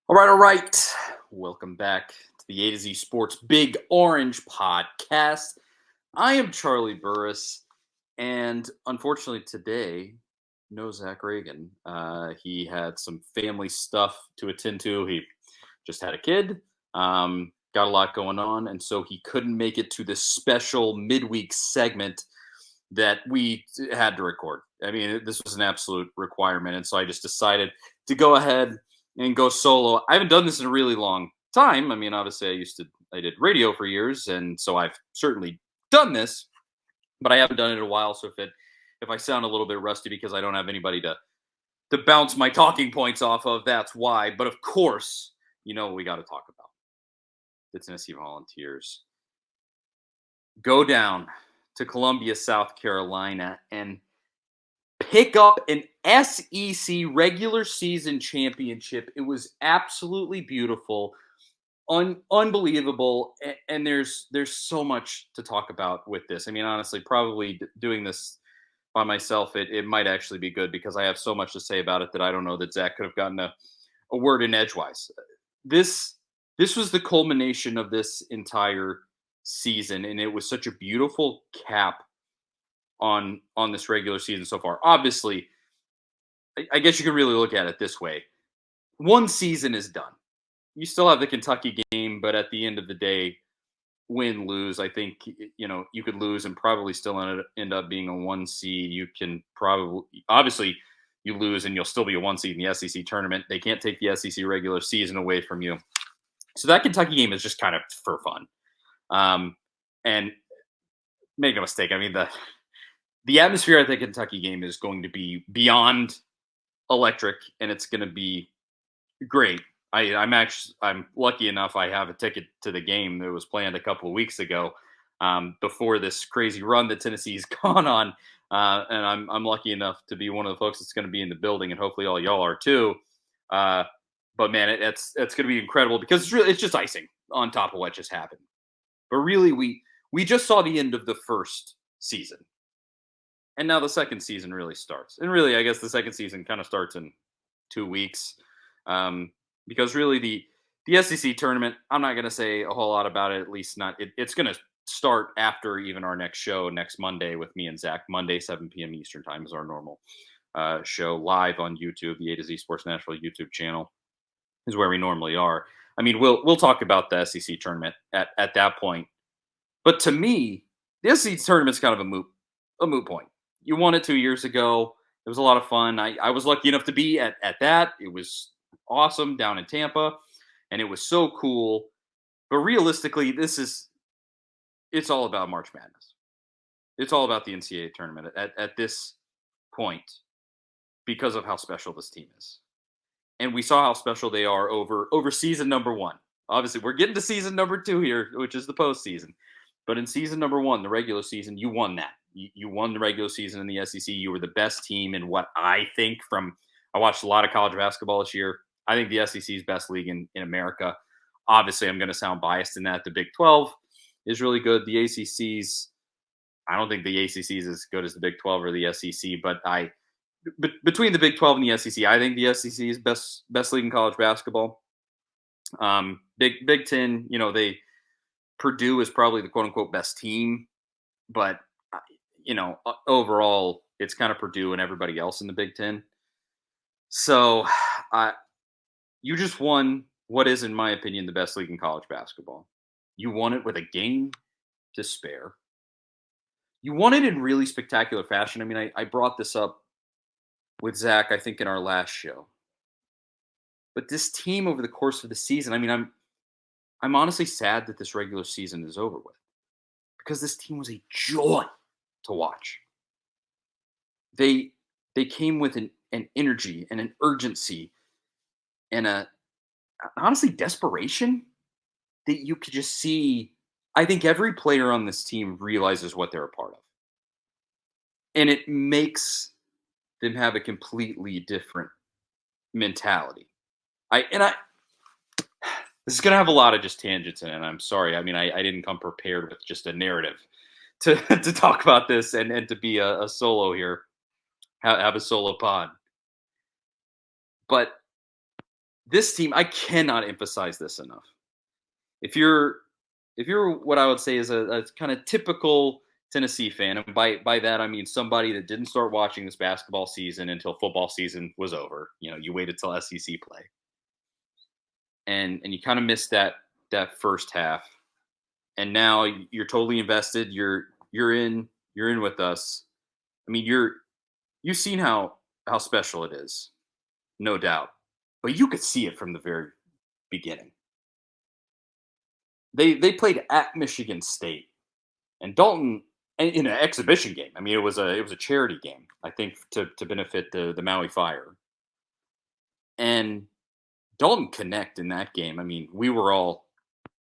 All right. Welcome back to the A to Z Sports Big Orange podcast. I am Charlie Burris, and unfortunately today, no Zach Reagan. He had some family stuff to attend to. He just had a kid, got a lot going on, and so he couldn't make it to this special midweek segment that we had to record. I mean, this was an absolute requirement, and so I just decided to go ahead and go solo. I haven't done this in a really long time. I mean, obviously, I did radio for years, and so I've certainly done this, but I haven't done it in a while. So if I sound a little bit rusty because I don't have anybody to bounce my talking points off of, that's why. But of course, you know what we got to talk about. The Tennessee Volunteers go down to Columbia, South Carolina, and pick up an SEC regular season championship. It was absolutely beautiful, unbelievable, and there's so much to talk about with this. I mean, honestly, probably doing this by myself, it might actually be good because I have so much to say about it that I don't know that Zach could have gotten a word in edgewise. This this was the culmination of this entire season, and it was such a beautiful cap on this regular season so far. Obviously, I guess you could really look at it this way: one season is done. You still have the Kentucky game, but at the end of the day, win lose, I think you could lose and probably still end up being a one seed. You can probably obviously you lose and you'll still be a one seed in the SEC tournament. They can't take the SEC regular season away from you. So that Kentucky game is just kind of for fun. And make no mistake, I mean the atmosphere at the Kentucky game is going to be beyond electric, and it's going to be great. I'm lucky enough I have a ticket to the game that was planned a couple of weeks ago, before this crazy run that Tennessee's gone on, and I'm lucky enough to be one of the folks that's going to be in the building, and hopefully all y'all are too. But man, it's going to be incredible because it's just icing on top of what just happened. But really, we just saw the end of the first season, and now the second season really starts. And really, I guess the second season kind of starts in 2 weeks, because really the SEC tournament, I'm not going to say a whole lot about it. At least not. It's going to start after even our next show next Monday with me and Zach. Monday 7 p.m. Eastern time is our normal show live on YouTube. The A to Z Sports Nashville YouTube channel is where we normally are. I mean, we'll talk about the SEC tournament at that point. But to me, the SEC tournament's kind of a moot point. You won it 2 years ago. It was a lot of fun. I was lucky enough to be at that. It was awesome down in Tampa, and it was so cool. But realistically, it's all about March Madness. It's all about the NCAA tournament at this point because of how special this team is. And we saw how special they are over season number one. Obviously, we're getting to season number two here, which is the postseason. But in season number one, the regular season, you won that. You won the regular season in the SEC. You were the best team in what I think I watched a lot of college basketball this year. I think the SEC's best league in America. Obviously, I'm going to sound biased in that. The Big 12 is really good. The ACC's, I don't think the ACC is as good as the Big 12 or the SEC, but between the Big 12 and the SEC, I think the SEC is best league in college basketball. Big 10, Purdue is probably the quote unquote best team, but overall it's kind of Purdue and everybody else in the Big 10. So, you just won what is, in my opinion, the best league in college basketball. You won it with a game to spare. You won it in really spectacular fashion. I mean, I brought this up with Zach, I think, in our last show. But this team over the course of the season, I mean, I'm honestly sad that this regular season is over with because this team was a joy to watch. They came with an energy and an urgency and honestly desperation that you could just see. I think every player on this team realizes what they're a part of. And it makes them have a completely different mentality. This is going to have a lot of just tangents in it, and I'm sorry. I mean, I didn't come prepared with just a narrative to talk about this and to be a solo here, have a solo pod. But this team, I cannot emphasize this enough. If you're if you're what I would say is a kind of typical Tennessee fan, and by that I mean somebody that didn't start watching this basketball season until football season was over. You waited till SEC play, and you kind of missed that first half, and now you're totally invested. You're in with us. I mean, you've seen how special it is, no doubt, but you could see it from the very beginning. They played at Michigan State, and Dalton in an exhibition game. I mean, it was a charity game, I think, to benefit the Maui Fire. And Dalton Connect in that game. I mean, we were all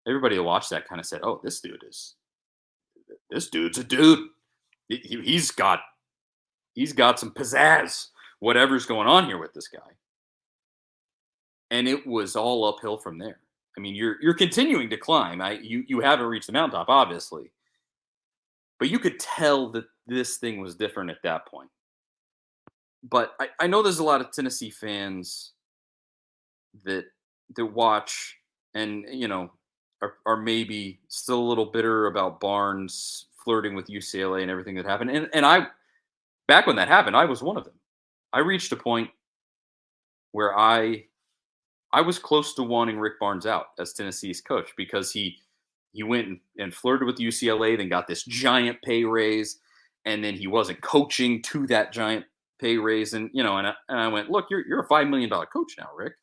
everybody that watched that kind of said, "Oh, this dude's a dude. He's got some pizzazz. Whatever's going on here with this guy." And it was all uphill from there. I mean, you're continuing to climb. You haven't reached the mountaintop, obviously, but you could tell that this thing was different at that point. But I know there's a lot of Tennessee fans that watch and are maybe still a little bitter about Barnes flirting with UCLA and everything that happened. And I back when that happened, I was one of them. I reached a point where I was close to wanting Rick Barnes out as Tennessee's coach because he went and flirted with UCLA, then got this giant pay raise, and then he wasn't coaching to that giant pay raise, and I went, look, you're a $5 million coach now, Rick.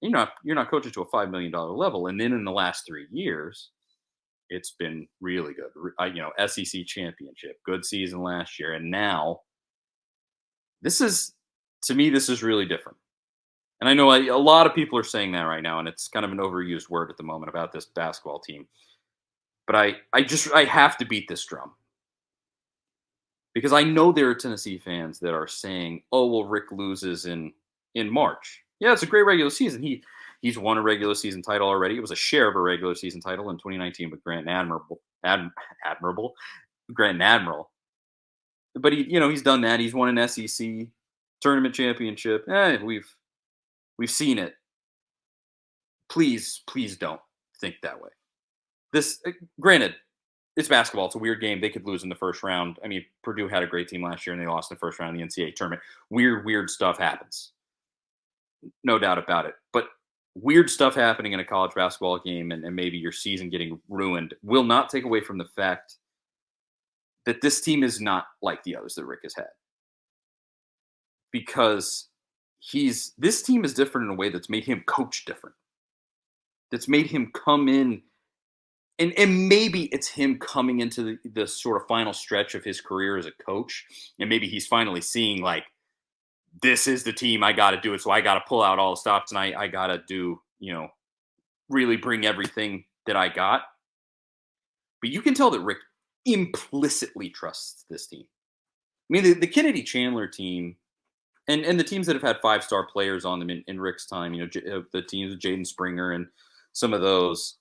You're not coaching to a $5 million level, and then in the last 3 years, it's been really good. SEC championship, good season last year, and now this is to me this is really different. And I know a lot of people are saying that right now, and it's kind of an overused word at the moment about this basketball team. But I have to beat this drum because I know there are Tennessee fans that are saying, "Oh, well, Rick loses in March." Yeah, it's a great regular season. He's won a regular season title already. It was a share of a regular season title in 2019 with Grant Admiral. But he's done that. He's won an SEC tournament championship. We've seen it. Please don't think that way. Granted, it's basketball. It's a weird game. They could lose in the first round. I mean, Purdue had a great team last year and they lost in the first round of the NCAA tournament. Weird stuff happens. No doubt about it. But weird stuff happening in a college basketball game and maybe your season getting ruined will not take away from the fact that this team is not like the others that Rick has had. Because this team is different in a way that's made him coach different. That's made him come in and maybe it's him coming into the sort of final stretch of his career as a coach, and maybe he's finally seeing like this is the team I got to do it. So I got to pull out all the stops and I got to do really bring everything that I got. But you can tell that Rick implicitly trusts this team. I mean, the Kennedy Chandler team and the teams that have had 5-star players on them in Rick's time, the teams with Jaden Springer and some of those.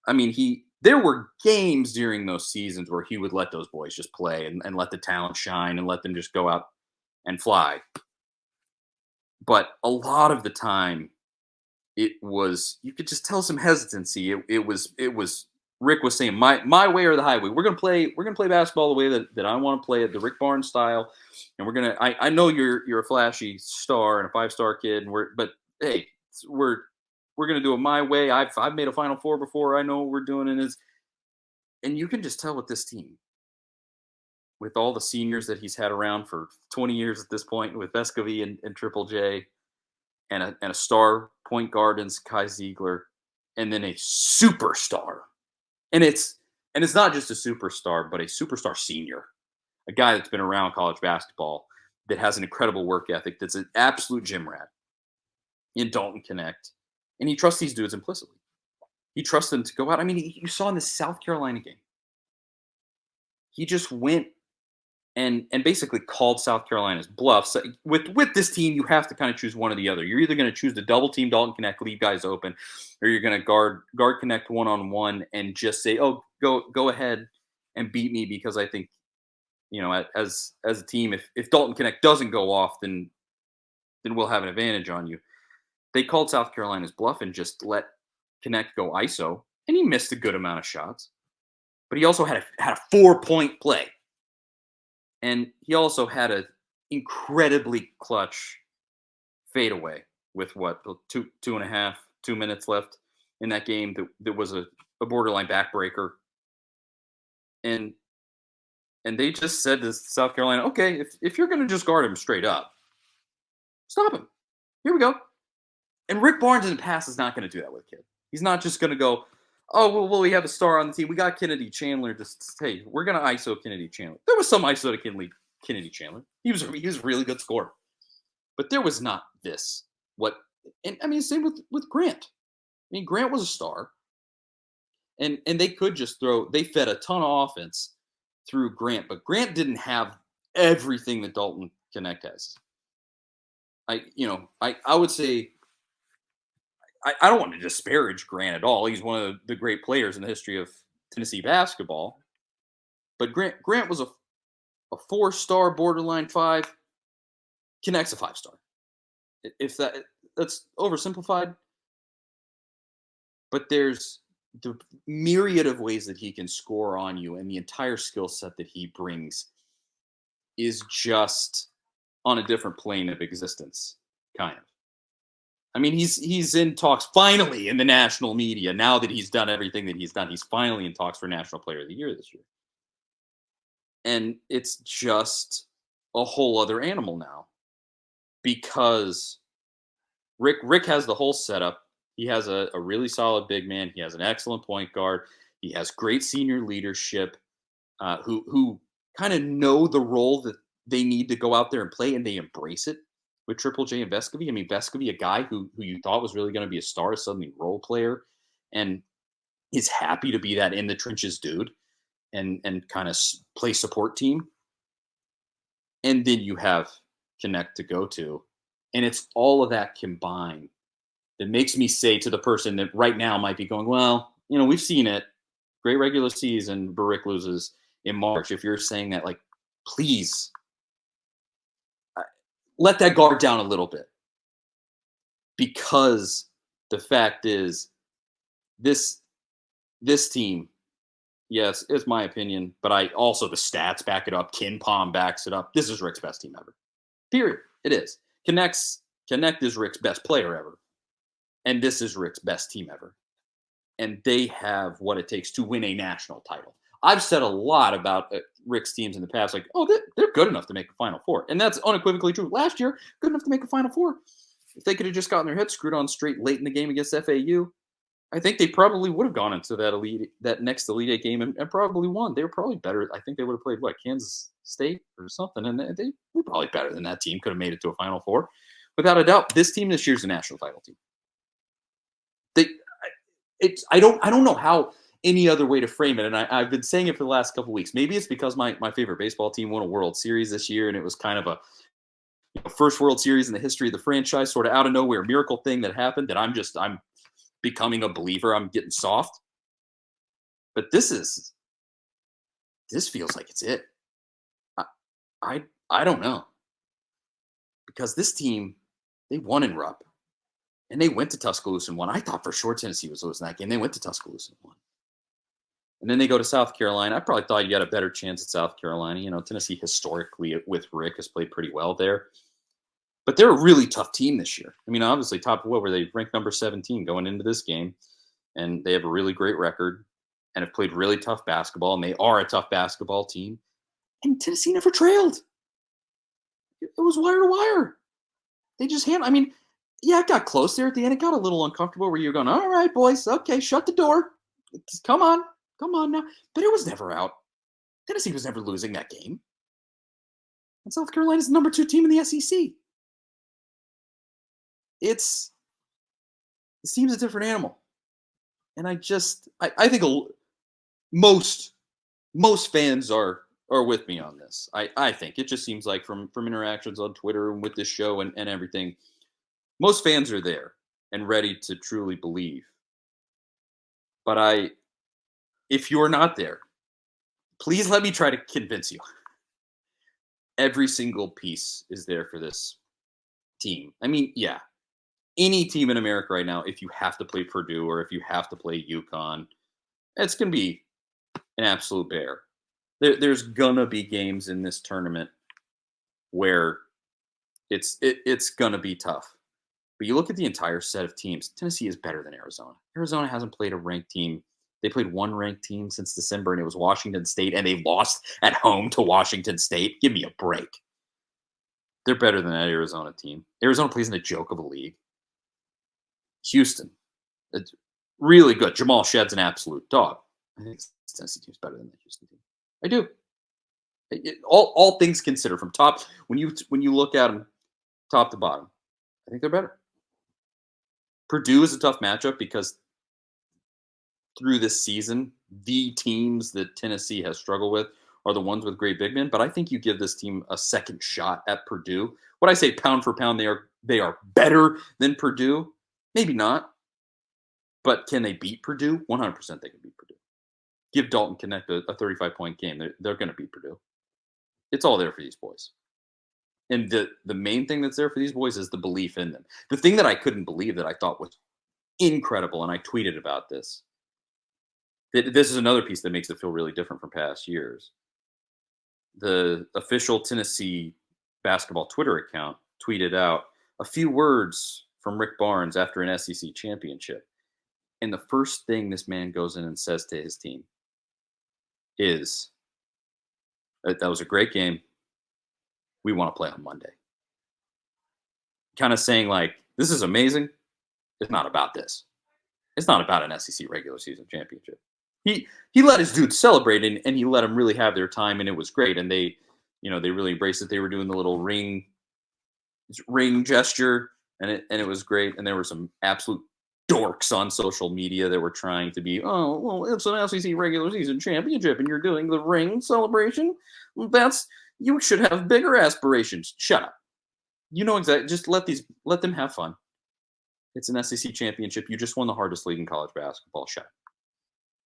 I mean, there were games during those seasons where he would let those boys just play and let the talent shine and let them just go out and fly. But a lot of the time, you could just tell some hesitancy. It was Rick was saying my way or the highway. We're gonna play basketball the way that I want to play it, the Rick Barnes style. And I know you're a flashy star and a 5-star kid, but hey, we're gonna do it my way. I've made a Final Four before. I know what we're doing, and you can just tell with this team, with all the seniors that he's had around for 20 years at this point, with Vescovy and Triple J, and a star point guard in Kai Ziegler, and then a superstar, and it's not just a superstar, but a superstar senior, a guy that's been around college basketball that has an incredible work ethic, that's an absolute gym rat in Dalton Connect, and he trusts these dudes implicitly. He trusts them to go out. I mean, you saw in the South Carolina game, he just went and basically called South Carolina's bluff. So with this team, you have to kind of choose one or the other. You're either going to choose to double team Dalton Connect, leave guys open, or you're going to guard Connect one-on-one and just say, "Oh, go ahead and beat me," because I think as a team, if Dalton Connect doesn't go off, then we'll have an advantage on you. they called South Carolina's bluff and just let Connect go ISO, and he missed a good amount of shots. But he also had a 4-point play, and he also had a incredibly clutch fadeaway with what, 2.5 2 minutes left in that game. That was a borderline backbreaker, and they just said to South Carolina, okay, if you're going to just guard him straight up, stop him. Here we go. And Rick Barnes in the past is not going to do that with a kid. He's not just going to go, oh, well, we have a star on the team. We got Kennedy Chandler. Just, hey, we're going to ISO Kennedy Chandler. There was some ISO to Kennedy Chandler. He was a really good scorer. But there was not this. And I mean, same with Grant. I mean, Grant was a star. And they could just they fed a ton of offense through Grant. But Grant didn't have everything that Dalton Connect has. I would say, I don't want to disparage Grant at all. He's one of the great players in the history of Tennessee basketball. But Grant was a 4-star, borderline 5. Connect's a 5-star. If that's oversimplified, but there's the myriad of ways that he can score on you, and the entire skill set that he brings is just on a different plane of existence, kind of. I mean, he's in talks finally in the national media now that he's done everything that he's done. He's finally in talks for National Player of the Year this year. And it's just a whole other animal now because Rick has the whole setup. He has a really solid big man. He has an excellent point guard. He has great senior leadership who kind of know the role that they need to go out there and play, and they embrace it. With Triple J and Vescovy. I mean, Vescovy, a guy who you thought was really going to be a star, suddenly role player, and is happy to be that in the trenches dude and kind of play support team. And then you have Connect to go to. And it's all of that combined that makes me say to the person that right now might be going, well, we've seen it. Great regular season, but Rick loses in March. If you're saying that, like, please, let that guard down a little bit, because the fact is this team, yes, it's my opinion, but the stats back it up. Ken Palm backs it up. This is Rick's best team ever. Period. It is. Connect is Rick's best player ever. And this is Rick's best team ever. And they have what it takes to win a national title. I've said a lot about Rick's teams in the past, like, oh, they're good enough to make a Final Four. And that's unequivocally true. Last year, good enough to make a Final Four. If they could have just gotten their heads screwed on straight late in the game against FAU, I think they probably would have gone into that next Elite Eight game and probably won. They were probably better. I think they would have played, Kansas State or something, and they were probably better than that team. Could have made it to a Final Four. Without a doubt, this team this year is a national title team. I don't know how any other way to frame it. And I've been saying it for the last couple of weeks. Maybe it's because my favorite baseball team won a World Series this year, and it was kind of a first World Series in the history of the franchise, sort of out of nowhere miracle thing that happened, that I'm becoming a believer. I'm getting soft. But this feels like it's it. I don't know. Because this team, they won in Rupp. And they went to Tuscaloosa and won. I thought for sure Tennessee was losing that game. They went to Tuscaloosa and won. And then they go to South Carolina. I probably thought you had a better chance at South Carolina. Tennessee historically with Rick has played pretty well there. But they're a really tough team this year. I mean, obviously, what were they? Ranked number 17 going into this game. And they have a really great record and have played really tough basketball. And they are a tough basketball team. And Tennessee never trailed. It was wire to wire. They just yeah, it got close there at the end. It got a little uncomfortable where you're going, all right, boys, okay, shut the door. Come on now. But it was never out. Tennessee was never losing that game. And South Carolina's the number 2 team in the SEC. This team's a different animal. And I think most fans are with me on this. I think it just seems like from interactions on Twitter and with this show and everything, most fans are there and ready to truly believe. But if you're not there, please let me try to convince you. Every single piece is there for this team. I mean, yeah, any team in America right now, if you have to play Purdue or if you have to play UConn, it's going to be an absolute bear. There's going to be games in this tournament where it's going to be tough. But you look at the entire set of teams, Tennessee is better than Arizona. Arizona hasn't played a ranked team. They played one ranked team since December, and it was Washington State, and they lost at home to Washington State. Give me a break. They're better than that Arizona team. Arizona plays in a joke of a league. Houston, it's really good. Jamal Shedd's an absolute dog. I think this Tennessee team's better than the Houston team. I do. All things considered, from top when you look at them, top to bottom, I think they're better. Purdue is a tough matchup because through this season, the teams that Tennessee has struggled with are the ones with great big men. But I think you give this team a second shot at Purdue. What I say, pound for pound, they are better than Purdue. Maybe not, but can they beat Purdue? 100% they can beat Purdue. Give Dalton Connect a 35-point game. They're going to beat Purdue. It's all there for these boys. And the main thing that's there for these boys is the belief in them. The thing that I couldn't believe that I thought was incredible, and I tweeted about this, that this is another piece that makes it feel really different from past years. The official Tennessee basketball Twitter account tweeted out a few words from Rick Barnes after an SEC championship. And the first thing this man goes in and says to his team is, that was a great game. We want to play on Monday. Kind of saying, like, this is amazing. It's not about this. It's not about an SEC regular season championship. He let his dudes celebrate, and he let them really have their time, and it was great. And they really embraced it. They were doing the little ring gesture, and it was great. And there were some absolute dorks on social media that were trying to be, oh, well, it's an SEC regular season championship, and you're doing the ring celebration. You should have bigger aspirations. Shut up. You know exactly. Just let them have fun. It's an SEC championship. You just won the hardest league in college basketball. Shut up.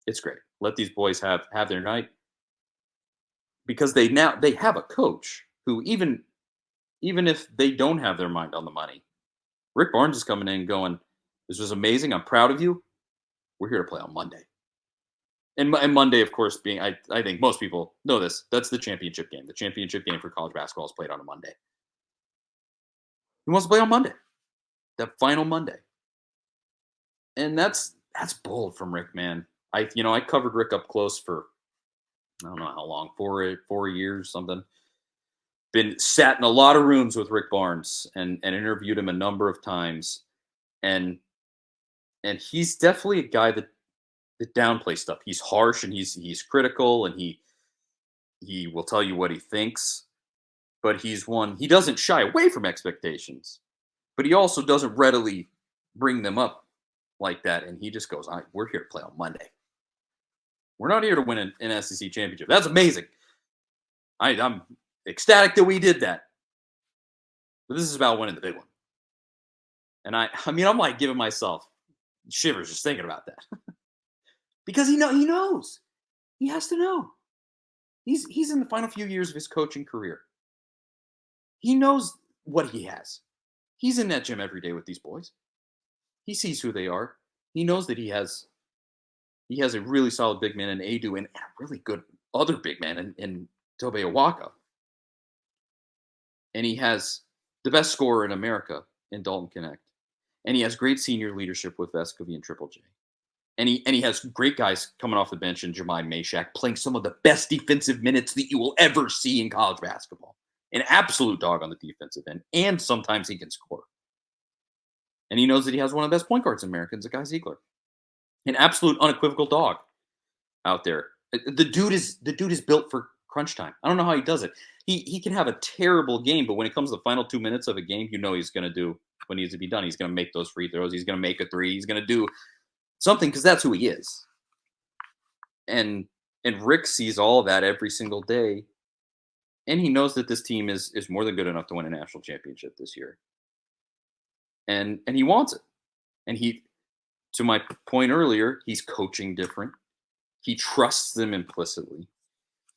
It's great. Let these boys have their night, because they have a coach who, even if they don't have their mind on the money, Rick Barnes is coming in going, this was amazing. I'm proud of you. We're here to play on Monday. And Monday, of course, being, I think most people know this, that's the championship game. The championship game for college basketball is played on a Monday. He wants to play on Monday, that final Monday. And that's bold from Rick, man. I covered Rick up close for, I don't know how long, 4 years, something. Been sat in a lot of rooms with Rick Barnes and interviewed him a number of times. And he's definitely a guy that downplays stuff. He's harsh, and he's critical, and he will tell you what he thinks. But he doesn't shy away from expectations, but he also doesn't readily bring them up like that. And he just goes, all right, we're here to play on Monday. We're not here to win an SEC championship. That's amazing. I'm ecstatic that we did that. But this is about winning the big one. And I'm like giving myself shivers just thinking about that. Because he knows. He has to know. He's in the final few years of his coaching career. He knows what he has. He's in that gym every day with these boys. He sees who they are. He knows that he has a really solid big man in Adu and a really good other big man in Tobe Awaka. And he has the best scorer in America in Dalton Connect. And he has great senior leadership with Vescovy and Triple J. And he has great guys coming off the bench in Jemai Meshack playing some of the best defensive minutes that you will ever see in college basketball. An absolute dog on the defensive end, and sometimes he can score. And he knows that he has one of the best point guards in America, Zakai Ziegler. An absolute unequivocal dog out there. The dude is built for crunch time. I don't know how he does it. He can have a terrible game, but when it comes to the final 2 minutes of a game, he's going to do what needs to be done. He's going to make those free throws. He's going to make a three. He's going to do something, because that's who he is. And Rick sees all of that every single day. And he knows that this team is more than good enough to win a national championship this year. And he wants it. And to my point earlier, he's coaching different. He trusts them implicitly.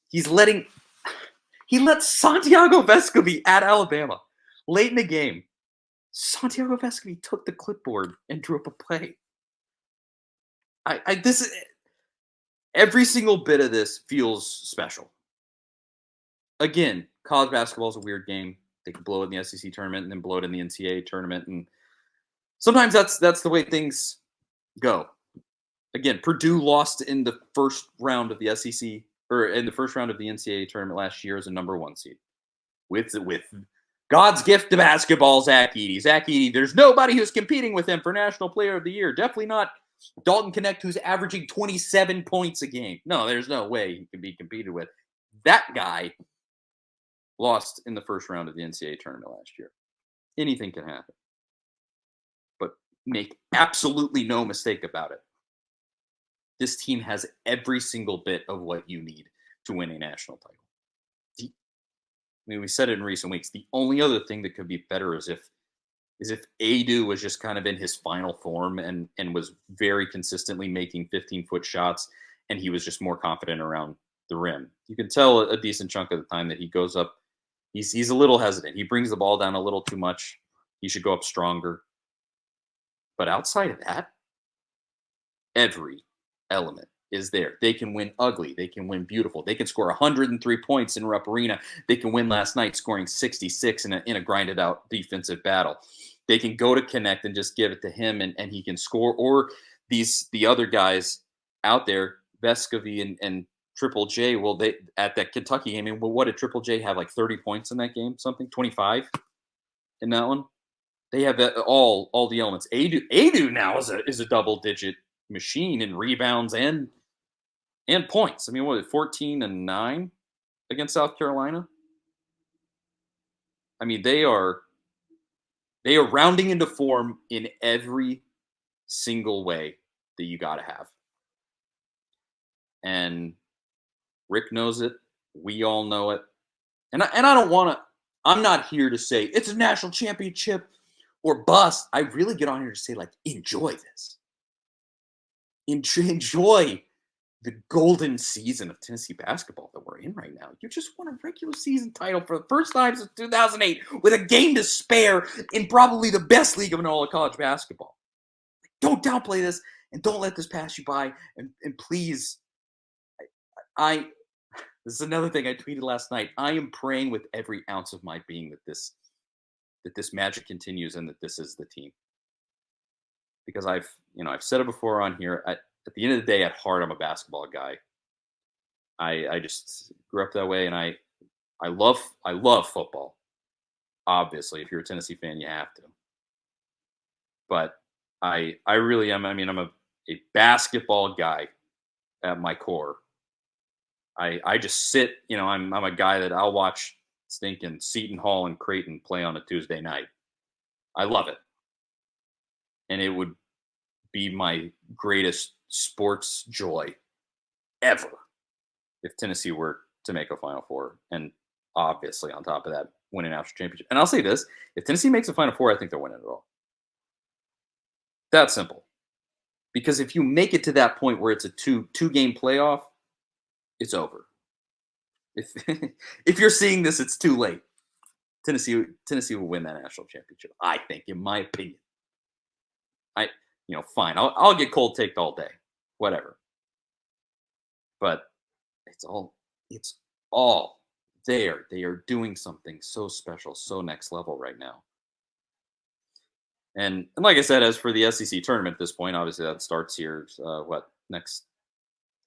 He let Santiago Vescovy at Alabama late in the game Santiago Vescovi took the clipboard and drew up a play. I this is every single bit of this feels special. Again, college basketball is a weird game. They can blow it in the SEC tournament and then blow it in the NCAA tournament, and sometimes that's the way things go. Again, Purdue lost in the first round of the SEC or in the first round of the NCAA tournament last year as a number 1 seed with God's gift to basketball, Zach Edey. Zach Edey, there's nobody who's competing with him for National Player of the Year. Definitely not Dalton Connect, who's averaging 27 points a game. No, there's no way he can be competed with. That guy lost in the first round of the NCAA tournament last year. Anything can happen. But make absolutely no mistake about it. This team has every single bit of what you need to win a national title. We said it in recent weeks. The only other thing that could be better is if Adu was just kind of in his final form and was very consistently making 15-foot shots, and he was just more confident around the rim. You can tell a decent chunk of the time that he goes up. He's a little hesitant. He brings the ball down a little too much. He should go up stronger. But outside of that, every element is there. They can win ugly. They can win beautiful. They can score 103 points in Rupp Arena. They can win last night scoring 66 in a grinded out defensive battle. They can go to Connect and just give it to him and he can score. Or the other guys out there, Vescovi and Triple J, well, they at that Kentucky game, well, what did Triple J have, like 30 points in that game? Something? 25 in that one? They have all the elements. Adu now is a double-digit machine in rebounds and points. I mean, what, 14-9 against South Carolina? I mean, they are rounding into form in every single way that you got to have. And Rick knows it. We all know it. And I don't want to. I'm not here to say it's a national championship or bust. I really get on here to say, like, enjoy this. Enjoy the golden season of Tennessee basketball that we're in right now. You just won a regular season title for the first time since 2008 with a game to spare in probably the best league of all of college basketball. Don't downplay this and don't let this pass you by. And please, this is another thing I tweeted last night. I am praying with every ounce of my being that this magic continues and that this is the team. Because I've said it before on here. At the end of the day, at heart, I'm a basketball guy. I just grew up that way, and I love football. Obviously, if you're a Tennessee fan, you have to. But I really am. I mean, I'm a basketball guy at my core. I just sit. I'm a guy that I'll watch stinking Seton Hall and Creighton play on a Tuesday night. I love it. And it would be my greatest sports joy ever if Tennessee were to make a Final Four. And obviously, on top of that, win a national championship. And I'll say this, if Tennessee makes a Final Four, I think they'll win it all. That simple. Because if you make it to that point where it's a two-game playoff, it's over. If you're seeing this, it's too late. Tennessee will win that national championship, I think, in my opinion. Fine. I'll get cold taked all day, whatever. But it's all there. They are doing something so special, so next level right now. And like I said, as for the SEC tournament at this point, obviously that starts here. Next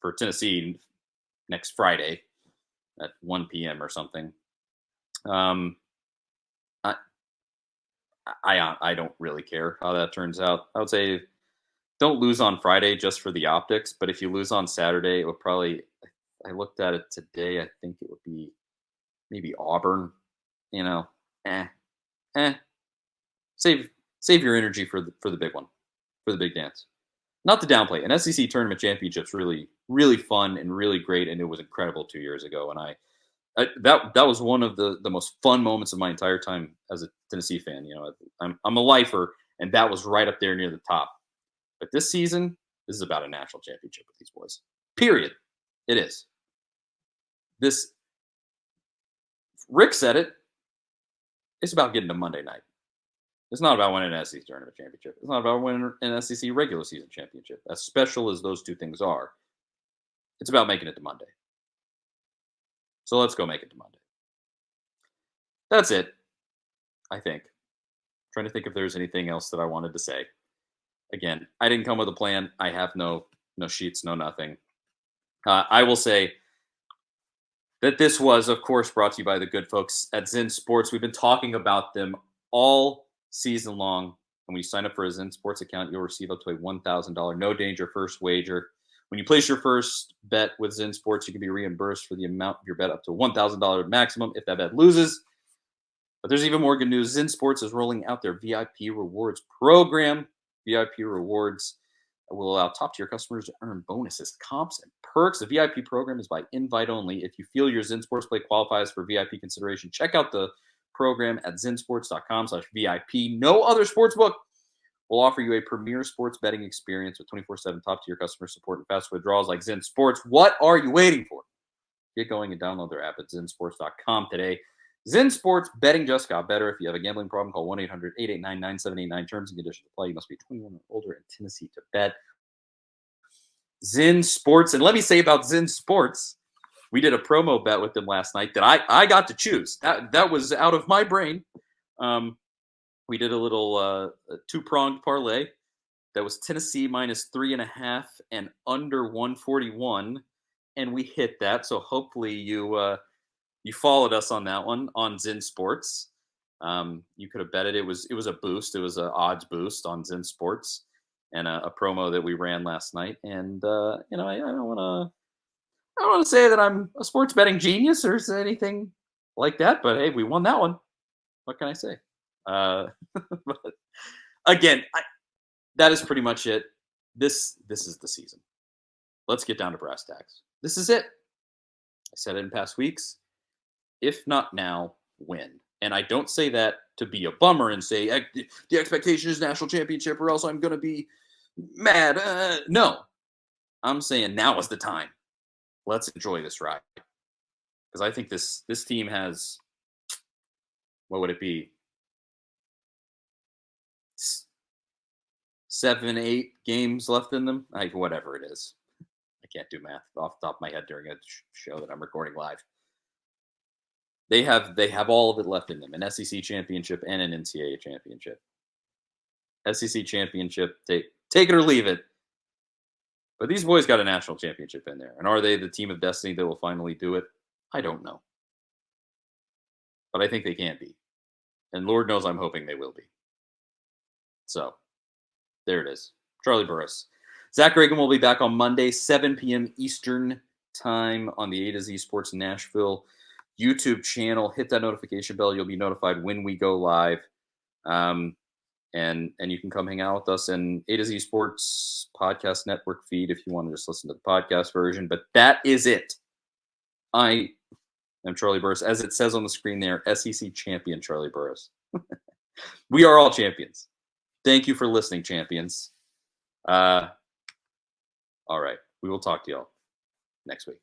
for Tennessee next Friday at 1 p.m. or something. I don't really care how that turns out. I would say don't lose on Friday just for the optics, but if you lose on Saturday, it would probably, I looked at it today, I think it would be maybe Auburn, Save your energy for the big one, for the big dance. Not to downplay. An SEC tournament championship's really, really fun and really great, and it was incredible 2 years ago. And that was one of the most fun moments of my entire time as a Tennessee fan. I'm a lifer, and that was right up there near the top. But this season, this is about a national championship with these boys. Period. It is. Rick said it. It's about getting to Monday night. It's not about winning an SEC tournament championship. It's not about winning an SEC regular season championship. As special as those two things are, it's about making it to Monday. So let's go make it to Monday. That's it, I think. Trying to think if there's anything else that I wanted to say. Again, I didn't come with a plan. I have no sheets, no nothing. I will say that this was, of course, brought to you by the good folks at ZenSports. We've been talking about them all season long. And when you sign up for a ZenSports account, you'll receive up to a $1,000 no danger first wager. When you place your first bet with ZenSports, you can be reimbursed for the amount of your bet up to $1,000 maximum if that bet loses. But there's even more good news. ZenSports is rolling out their VIP rewards program. VIP rewards will allow top-tier customers to earn bonuses, comps, and perks. The VIP program is by invite only. If you feel your ZenSports play qualifies for VIP consideration, check out the program at zensports.com/VIP. No other sportsbook will offer you a premier sports betting experience with 24/7 top-tier customer support and fast withdrawals like ZenSports. What are you waiting for? Get going and download their app at zensports.com today. ZenSports betting just got better. If you have a gambling problem, call 1-800-889-9789. Terms and conditions apply. You must be 21 or older in Tennessee to bet. ZenSports. And let me say about ZenSports, we did a promo bet with them last night that I got to choose. That was out of my brain. We did a little two-pronged parlay. That was Tennessee minus 3.5 and under 141. And we hit that. So hopefully you followed us on that one on ZenSports. You could have bet it. It was a boost. It was an odds boost on ZenSports and a promo that we ran last night. And I don't want to say that I'm a sports betting genius or anything like that. But hey, we won that one. What can I say? But again, that is pretty much it. This is the season. Let's get down to brass tacks. This is it. I said it in past weeks. If not now, when? And I don't say that to be a bummer and say the expectation is national championship or else I'm going to be mad. No, I'm saying now is the time. Let's enjoy this ride. Because I think this team has, what would it be? 7, 8 games left in them? Whatever it is. I can't do math off the top of my head during a show that I'm recording live. They have all of it left in them, an SEC championship and an NCAA championship. SEC championship, take it or leave it. But these boys got a national championship in there. And are they the team of destiny that will finally do it? I don't know. But I think they can be. And Lord knows I'm hoping they will be. So, there it is. Charlie Burris. Zach Reagan will be back on Monday, 7 p.m. Eastern time on the A to Z Sports Nashville YouTube channel. Hit that notification bell. You'll be notified when we go live. And you can come hang out with us in A to Z Sports Podcast Network feed if you want to just listen to the podcast version. But that is it. I am Charlie Burris. As it says on the screen there, SEC champion Charlie Burris. We are all champions. Thank you for listening, champions. All right. We will talk to y'all next week.